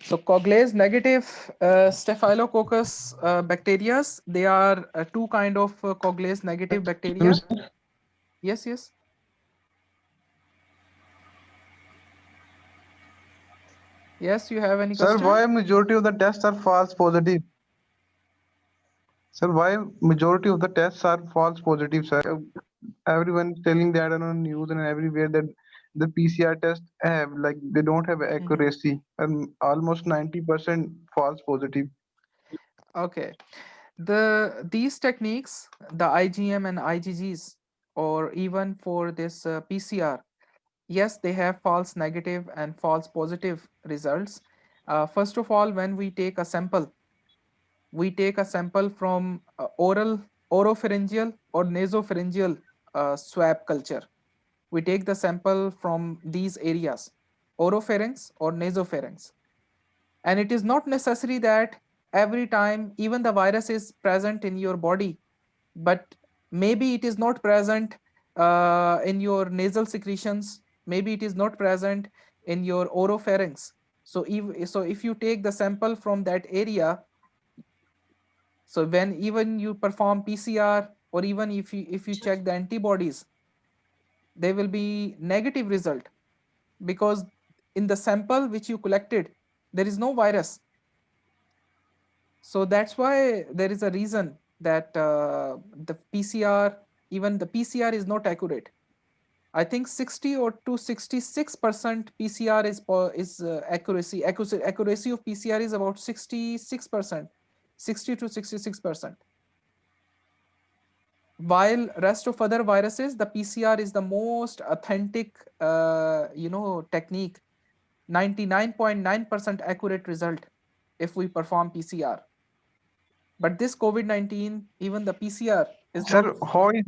So Coagulase negative Staphylococcus bacteria, they are two kind of Coagulase negative bacteria. Yes, yes. Yes, you have any Sir, question? why majority of the tests are false positive? Sir, why majority of the tests are false positive, sir? Everyone is telling that on news and everywhere that the PCR test have like they don't have Mhm. accuracy and almost 90% false positive. Okay. These techniques, the IgM and IgGs, or even for this PCR, yes, they have false negative and false positive results. First of all, when we take a sample from oropharyngeal or nasopharyngeal swab culture. We take the sample from these areas, oropharynx or nasopharynx. And it is not necessary that every time even the virus is present in your body, but maybe it is not present in your nasal secretions, maybe it is not present in your oropharynx. So if you take the sample from that area, so when even you perform PCR, or even if you check the antibodies, they will be negative result, because in the sample which you collected there is no virus. So that's why there is a reason that the PCR, even the PCR is not accurate. I think 60 or to 66% PCR is accuracy of PCR is about 66%, 60 to 66%. While rest of other viruses, the PCR is the most authentic technique, 99.9% accurate result if we perform PCR. But this COVID-19, even the PCR is not. Sir, how is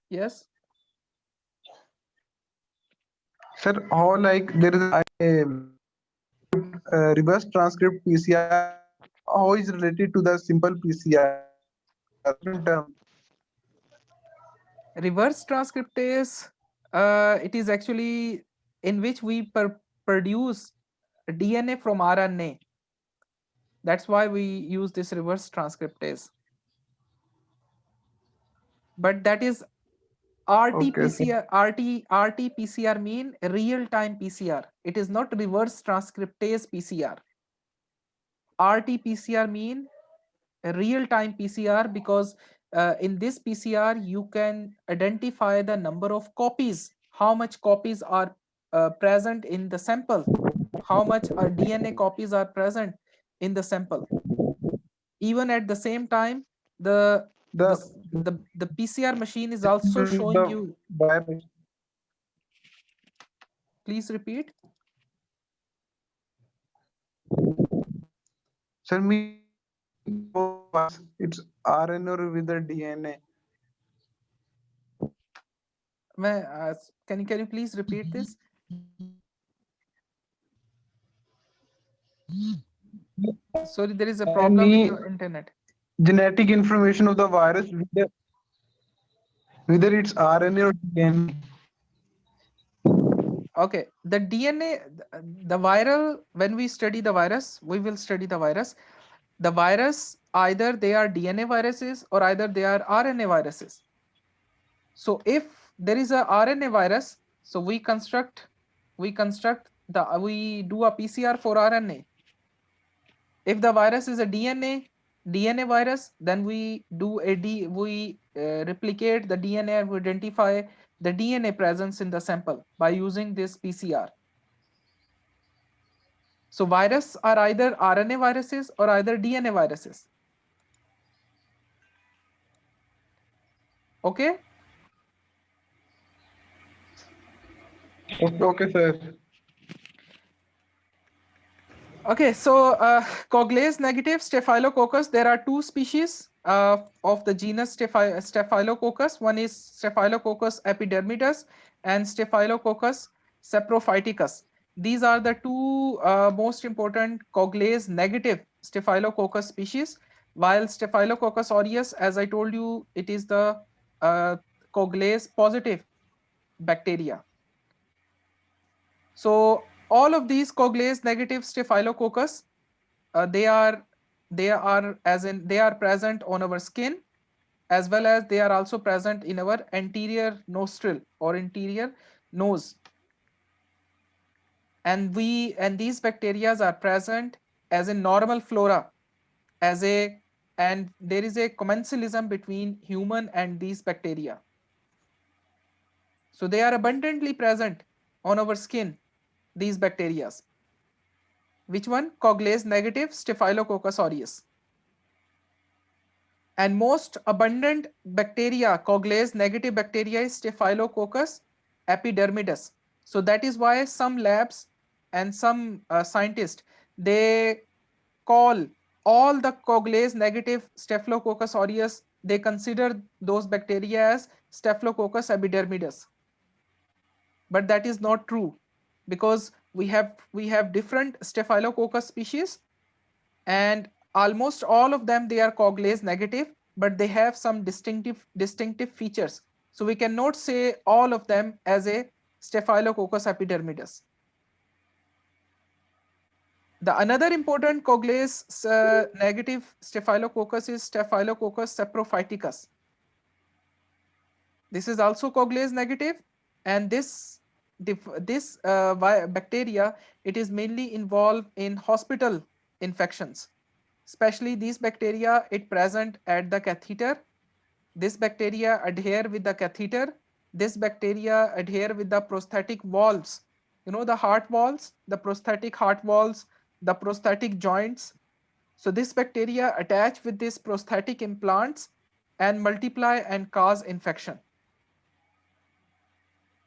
Yes. sir how like there is a reverse transcript PCR? How is related to the simple PCR? Different term. Reverse transcriptase, it is actually in which we produce DNA from RNA. That's why we use this reverse transcriptase. But that is Okay, sir. RT-PCR. RT-PCR mean real-time PCR. It is not reverse transcriptase PCR. RT-PCR mean real-time PCR, because in this PCR you can identify the number of copies, how much copies are present in the sample, how much DNA copies are present in the sample. Even at the same time, the The the PCR machine is also information of showing the you. virus. Please repeat. Sir, me it's RNA or with the DNA. Can you please repeat this? Sorry, there is a problem with Any your internet. genetic information of the virus, whether it's RNA or DNA. Okay, the DNA, the viral, when we study the virus, we will study the virus. The virus, either they are DNA viruses or either they are RNA viruses. So if there is a RNA virus, so we do a PCR for RNA. If the virus is a DNA virus, then we replicate the DNA and we identify the DNA presence in the sample by using this PCR. So virus are either RNA viruses or either DNA viruses. Okay. Okay, okay, sir. Okay, so Coagulase negative Staphylococcus, there are two species of the genus Staphylococcus. One is Staphylococcus epidermidis and Staphylococcus saprophyticus. These are the two most important Coagulase negative Staphylococcus species, while Staphylococcus aureus, as I told you, it is the Coagulase positive bacteria. So all of these coagulase negative Staphylococcus, they are they are present on our skin, as well as they are also present in our anterior nostril or interior nose. And these bacteria are present as a normal flora, as a and there is a commensalism between human and these bacteria. So they are abundantly present on our skin, these bacteria. Which one? Coagulase negative Staphylococcus aureus. And most abundant bacteria, coagulase negative bacteria, is Staphylococcus epidermidis. So that is why some labs and some scientists, they call all the coagulase negative Staphylococcus aureus, they consider those bacteria as Staphylococcus epidermidis. But that is not true, because we have different Staphylococcus species, and almost all of them, they are coagulase negative, but they have some distinctive features. So we cannot say all of them as a Staphylococcus epidermidis. The another important coagulase negative Staphylococcus is Staphylococcus saprophyticus. This is also coagulase negative, and this bacteria, it is mainly involved in hospital infections. Especially these bacteria, it present at the catheter. This bacteria adhere with the catheter. This bacteria adhere with the prosthetic valves. You know, the heart valves, the prosthetic heart valves, the prosthetic joints. So this bacteria attach with these prosthetic implants and multiply and cause infection.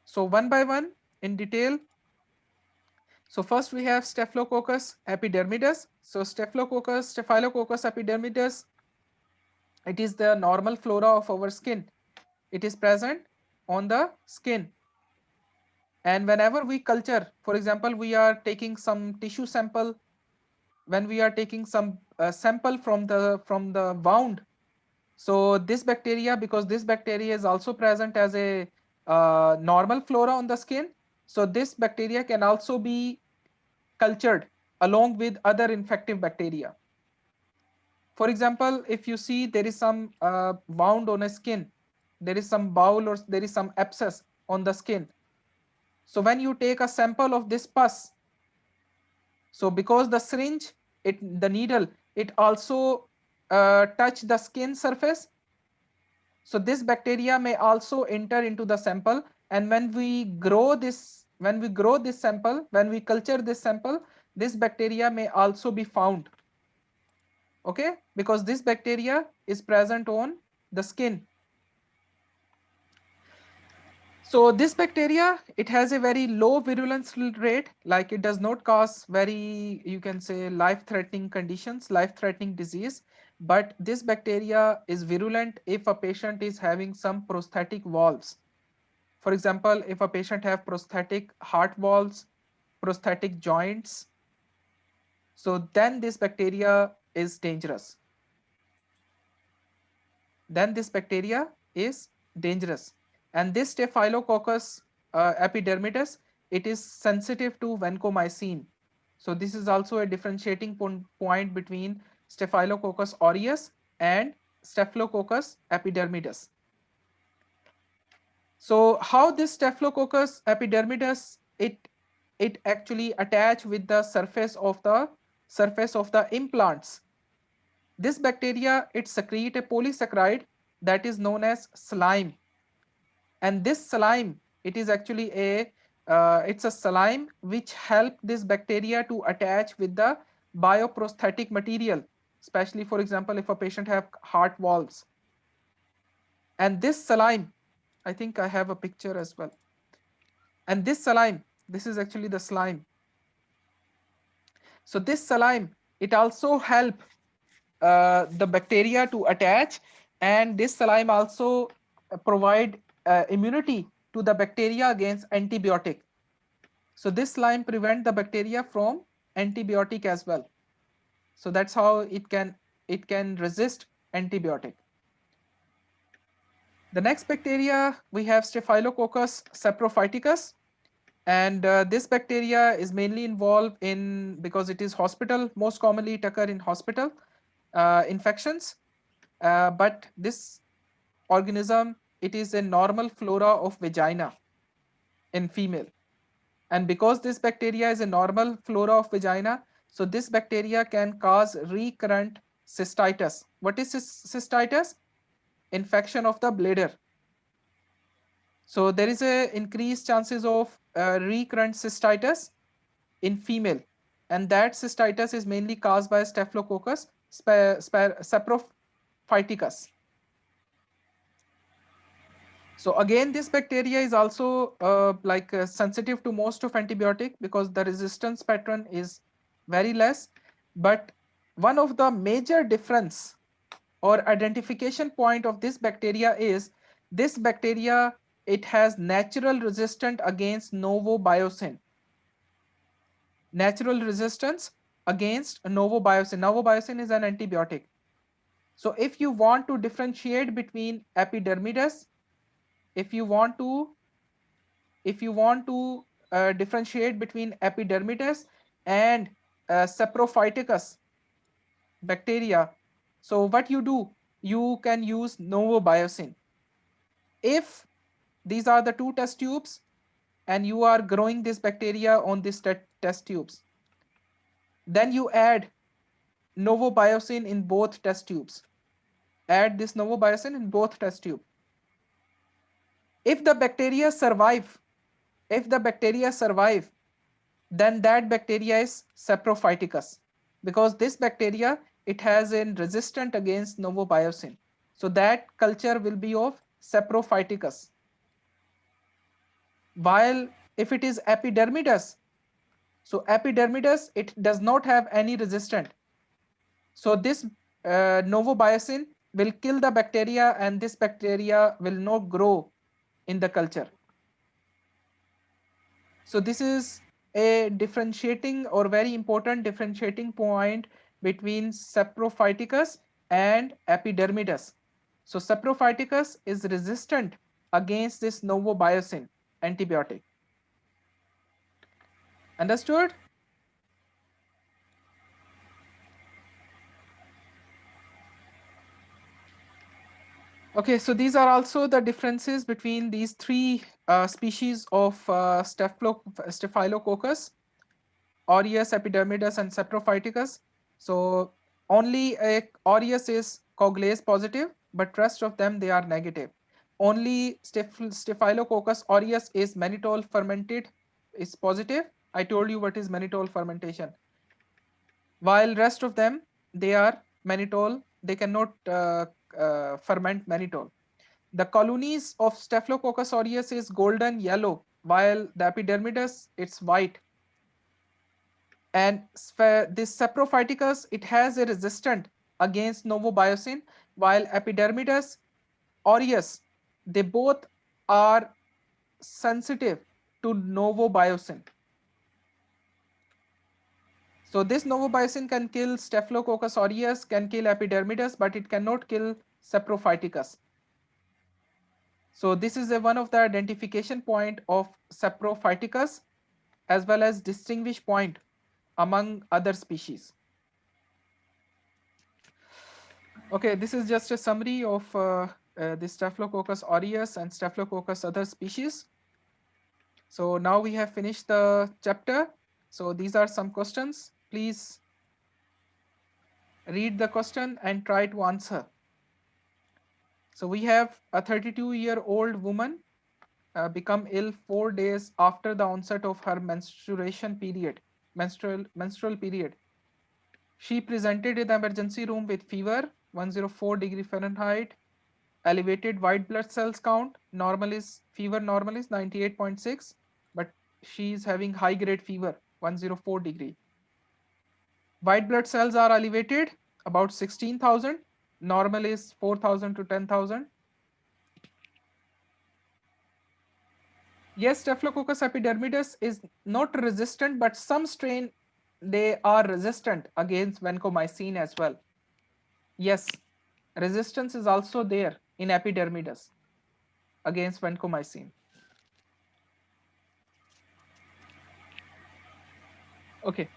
So one by one in detail. So first we have Staphylococcus epidermidis. So Staphylococcus epidermidis, it is the normal flora of our skin. It is present on the skin. And whenever we culture, for example, we are taking some tissue sample, when we are taking some sample from the wound. So this bacteria, because this bacteria is also present as a normal flora on the skin, so this bacteria can also be cultured along with other infective bacteria. For example, if you see there is some wound on a skin, there is some bowel or there is some abscess on the skin. So when you take a sample of this pus, so because the syringe, the needle, it also touch the skin surface. So this bacteria may also enter into the sample, and when we grow this sample, when we culture this sample, this bacteria may also be found. Okay, because this bacteria is present on the skin. So this bacteria, it has a very low virulence rate, like it does not cause very, you can say, life-threatening conditions, life-threatening disease. But this bacteria is virulent if a patient is having some prosthetic valves. For example, if a patient have prosthetic heart valves, prosthetic joints, so then this bacteria is dangerous. Then this bacteria is dangerous. And this Staphylococcus epidermidis, it is sensitive to vancomycin. So this is also a differentiating point between Staphylococcus aureus and Staphylococcus epidermidis. So how this Staphylococcus epidermidis, it actually attach with the surface of the implants. This bacteria, it secrete a polysaccharide that is known as slime. And this slime, it is actually it's a slime which help this bacteria to attach with the bioprosthetic material, especially, for example, if a patient have heart valves. And this slime, I think I have a picture as well. And this slime, this is actually the slime. So this slime, it also help the bacteria to attach, and this slime also provide immunity to the bacteria against antibiotic. So this slime prevent the bacteria from antibiotic as well. So that's how it can resist antibiotic. The next bacteria we have Staphylococcus saprophyticus. And this bacteria is mainly involved in, because it is hospital, most commonly it occur in hospital infections. But this organism, it is a normal flora of vagina in female. And because this bacteria is a normal flora of vagina, so this bacteria can cause recurrent cystitis. What is cystitis? Infection of the bladder. So there is a increased chances of recurrent cystitis in female, and that cystitis is mainly caused by Staphylococcus saprophyticus. So again, this bacteria is also sensitive to most of antibiotic because the resistance pattern is very less. But one of the major difference or identification point of this bacteria is this bacteria, it has natural resistance against novobiocin. Natural resistance against novobiocin. Novobiocin is an antibiotic. So if you want to differentiate between epidermidis, if you want to differentiate between epidermidis and saprophyticus bacteria, so what you do, you can use novobiocin. If these are the two test tubes and you are growing this bacteria on this test tubes, then you add novobiocin in both test tubes. Add this novobiocin in both test tube. If the bacteria survive, if the bacteria survive, then that bacteria is saprophyticus, because this bacteria, it has a resistant against novobiocin. So that culture will be of saprophyticus. While if it is epidermidis, so epidermidis, it does not have any resistant. So this novobiocin will kill the bacteria and this bacteria will not grow in the culture. So this is a differentiating or very important differentiating point between saprophyticus and epidermidis. So saprophyticus is resistant against this novobiocin antibiotic. Understood? Okay, so these are also the differences between these three species of Staphylococcus: aureus, epidermidis, and saprophyticus. So only aureus is coagulase positive, but rest of them, they are negative. Only Staphylococcus aureus is mannitol fermented, is positive. I told you what is mannitol fermentation. While rest of them, they are mannitol, they cannot ferment mannitol. The colonies of Staphylococcus aureus is golden yellow, while the epidermidis, it's white. And this saprophyticus, it has a resistant against novobiocin, while epidermidis aureus, they both are sensitive to novobiocin. So this novobiocin can kill Staphylococcus aureus, can kill epidermidis, but it cannot kill saprophyticus. So this is one of the identification point of saprophyticus, as well as distinguish point among other species. Okay, this is just a summary of the Staphylococcus aureus and Staphylococcus other species. So now we have finished the chapter. So these are some questions. Please read the question and try to answer. So we have a 32-year-old woman become ill 4 days after the onset of her menstrual period. She presented in the emergency room with fever, 104 degree Fahrenheit, elevated white blood cells count, fever normal is 98.6, but she is having high grade fever, 104 degree. White blood cells are elevated, about 16,000, normal is 4,000 to 10,000. Yes, Staphylococcus epidermidis is not resistant, but some strain, they are resistant against vancomycin as well. Yes, resistance is also there in epidermidis against vancomycin. Okay.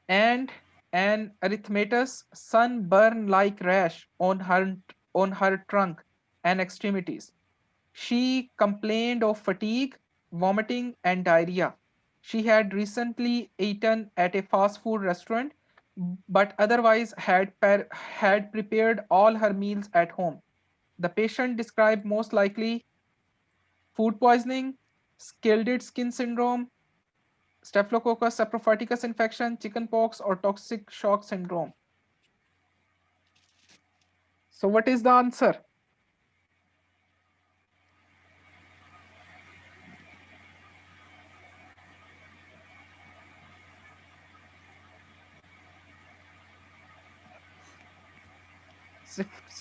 And an erythematous sunburn like rash on her trunk and extremities. She complained of fatigue, vomiting, and diarrhea. She had recently eaten at a fast food restaurant, but otherwise had prepared all her meals at home. The patient described most likely food poisoning, scalded skin syndrome, Staphylococcus saprophyticus infection, chickenpox, or toxic shock syndrome. So, what is the answer?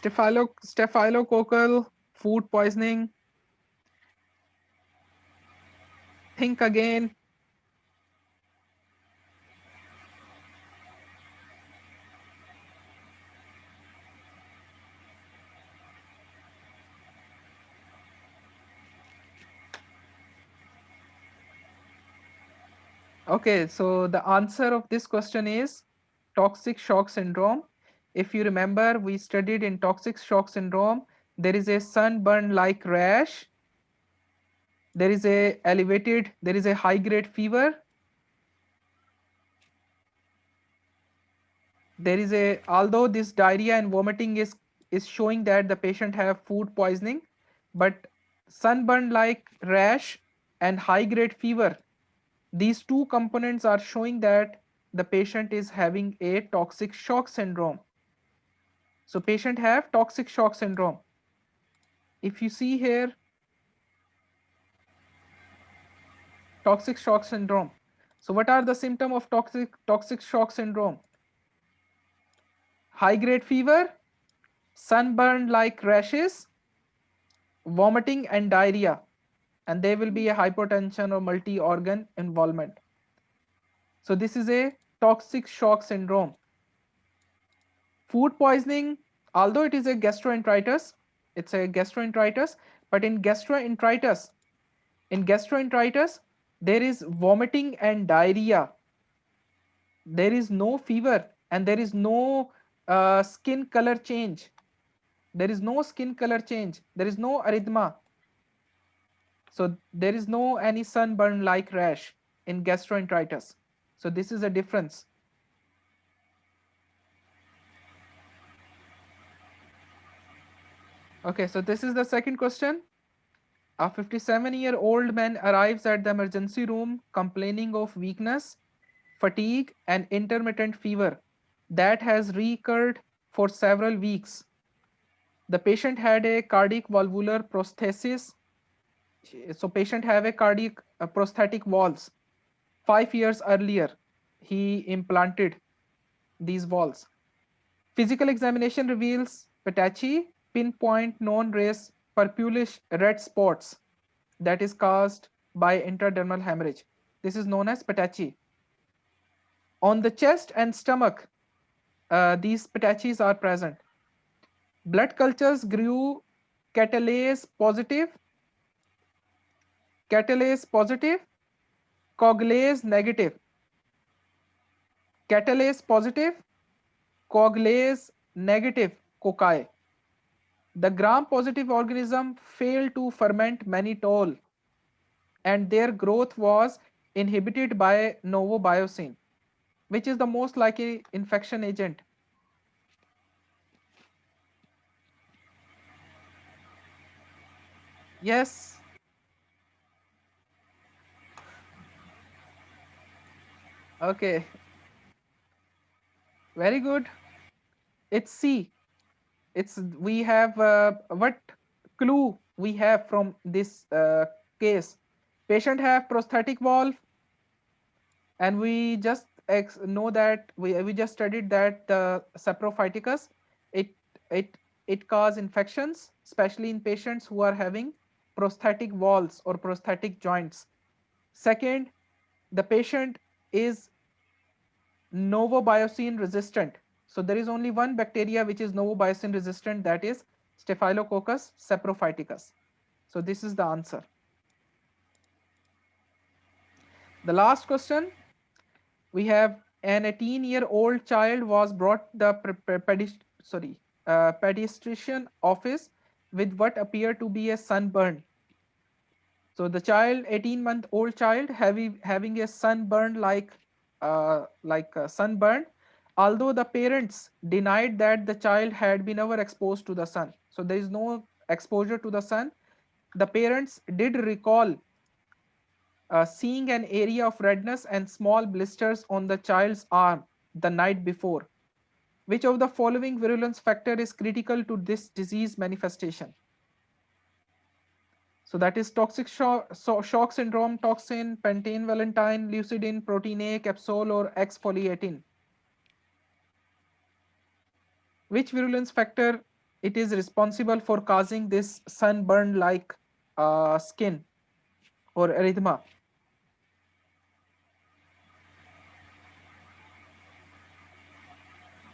Staphylococcal food poisoning. Think again. Okay, so the answer of this question is toxic shock syndrome. If you remember, we studied in toxic shock syndrome, there is a sunburn like rash, there is a high grade fever, there is a, although this diarrhea and vomiting is showing that the patient have food poisoning, but sunburn like rash and high grade fever, these two components are showing that the patient is having a toxic shock syndrome. So patient have toxic shock syndrome. If you see here, toxic shock syndrome. So what are the symptoms of toxic shock syndrome? High grade fever, sunburn like rashes, vomiting and diarrhea, and there will be a hypotension or multi-organ involvement. So this is a toxic shock syndrome. Food poisoning, although it is a gastroenteritis, it's a gastroenteritis, but in gastroenteritis, there is vomiting and diarrhea. There is no fever and there is no skin color change. There is no skin color change. There is no erythema. So there is no any sunburn like rash in gastroenteritis. So this is a difference. Okay, so this is the second question. A 57-year-old man arrives at the emergency room complaining of weakness, fatigue, and intermittent fever that has recurred for several weeks. The patient had a cardiac valvular prosthesis. So patient have a cardiac prosthetic valves. 5 years earlier, he implanted these valves. Physical examination reveals patchy, pinpoint non-race purplish red spots that is caused by intradermal hemorrhage. This is known as patchy. On the chest and stomach, these patches are present. Blood cultures grew catalase positive, catalase positive, coagulase negative, catalase positive, coagulase negative cocci. The gram-positive organism failed to ferment mannitol and their growth was inhibited by novobiosine, which is the most likely infection agent. Yes, okay, very good. It's C. It's we have what clue we have from this case. Patient have prosthetic valve, and we just know that we just studied that the saprophyticus it it it cause infections, especially in patients who are having prosthetic valves or prosthetic joints. Second, the patient is novobiosine resistant. So there is only one bacteria which is novobiosine resistant, that is Staphylococcus saprophyticus. So this is the answer. The last question, We have an 18-year-old child was brought the pediatrician office with what appeared to be a sunburn. So the child, 18-month-old child, having a sunburn like a sunburn, although the parents denied that the child had been ever exposed to the sun. So there is no exposure to the sun. The parents did recall seeing an area of redness and small blisters on the child's arm the night before. Which of the following virulence factor is critical to this disease manifestation? So that is toxic shock syndrome, toxin, pentane, valentine, lucidin, protein A, capsule, or exfoliatin. Which virulence factor it is responsible for causing this sunburn like skin or erythema?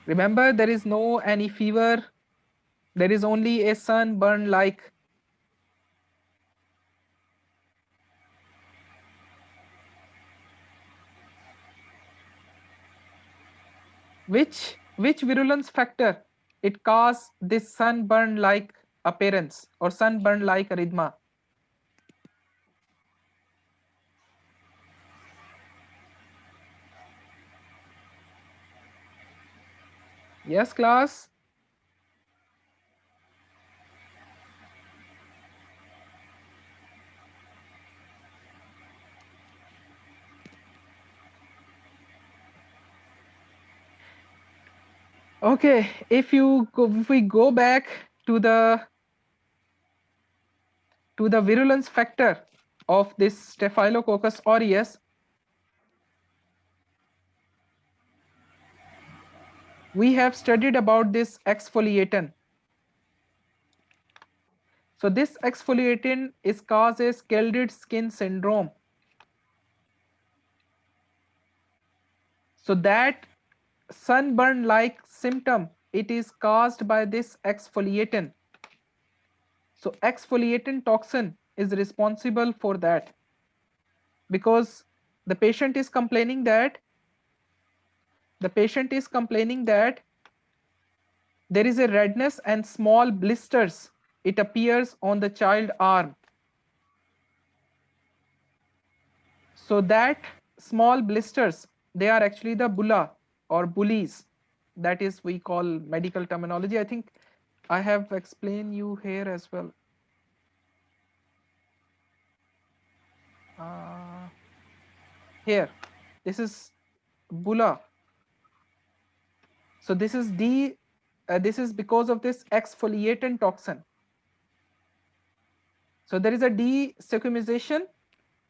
Remember, there is no any fever, there is only a sunburn like. Which virulence factor it cause this sunburn like appearance or sunburn like erythema? Yes, class. Okay, if we go back to the virulence factor of this Staphylococcus aureus, we have studied about this exfoliatin. So this exfoliatin is causes scalded skin syndrome. So that sunburn like symptom, it is caused by this exfoliatin. So exfoliatin toxin is responsible for that, because the patient is complaining that there is a redness and small blisters it appears on the child arm. So that small blisters, they are actually the bulla or bullies, that is we call medical terminology. I think I have explained you here as well. Here, this is bulla. So this is this is because of this exfoliatin toxin. So there is a desquamization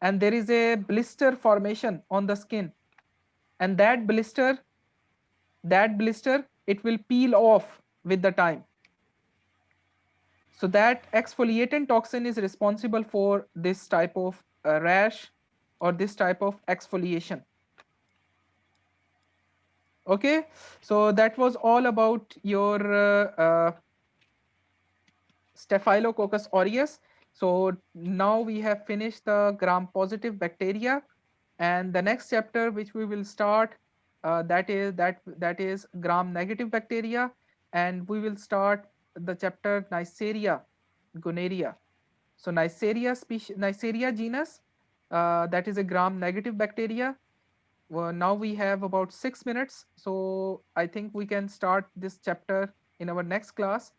and there is a blister formation on the skin, and that blister it will peel off with the time. So that exfoliatin toxin is responsible for this type of rash or this type of exfoliation. Okay, so that was all about your Staphylococcus aureus. So now we have finished the gram-positive bacteria, and the next chapter which we will start, that is gram-negative bacteria, and we will start the chapter Neisseria gonorrhea. So Neisseria genus, that is a gram-negative bacteria. Well, now we have about 6 minutes, so I think we can start this chapter in our next class.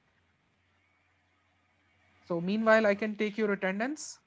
So meanwhile, I can take your attendance.